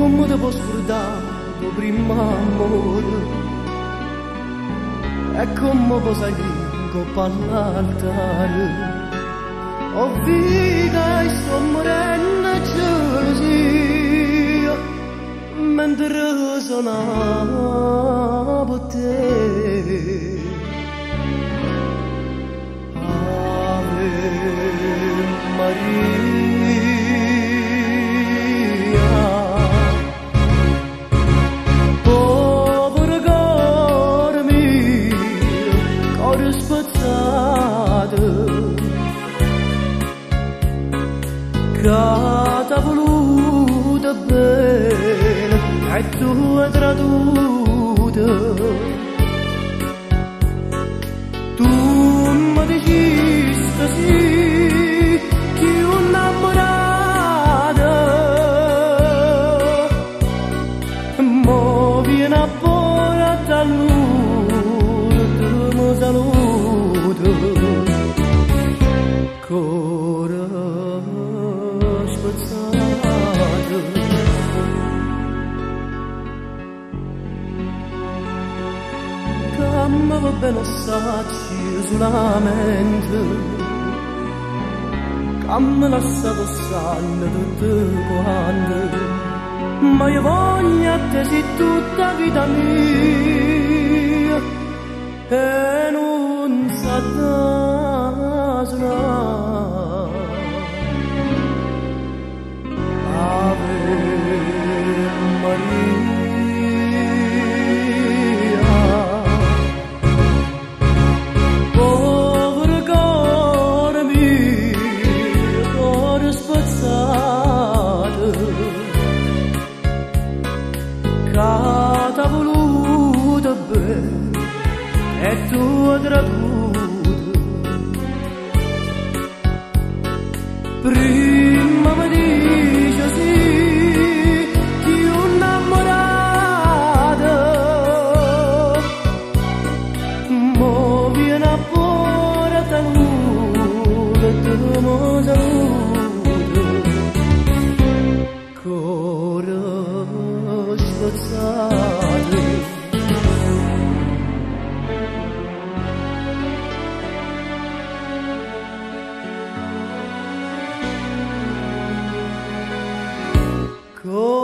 come ti posso scordare il primo amore e come posso salire coppa all'altare. Ho vita e sto morendo a gelosia mentre suonavo te. Ave Maria, povero cuore mio, cuore spezzato, che t'ha voluto bene e tu hai tradito. Tu mi dicesti sì che innamorata, mo viene a portare a lui, tu mi saluto. Cuore spezzato, che mi va bene assai solamente, che mi lascia passare tutte quante, ma io voglio a te sei tutta vita mia e non sa suonare. Ave Maria, povero cuore mio, cuore spezzato, che t'ha voluto bene e tu hai tradito. Prima mi dice sì che innamorata, mo viene a portare a lui e tu mi saluto. Cuore spezzato, go.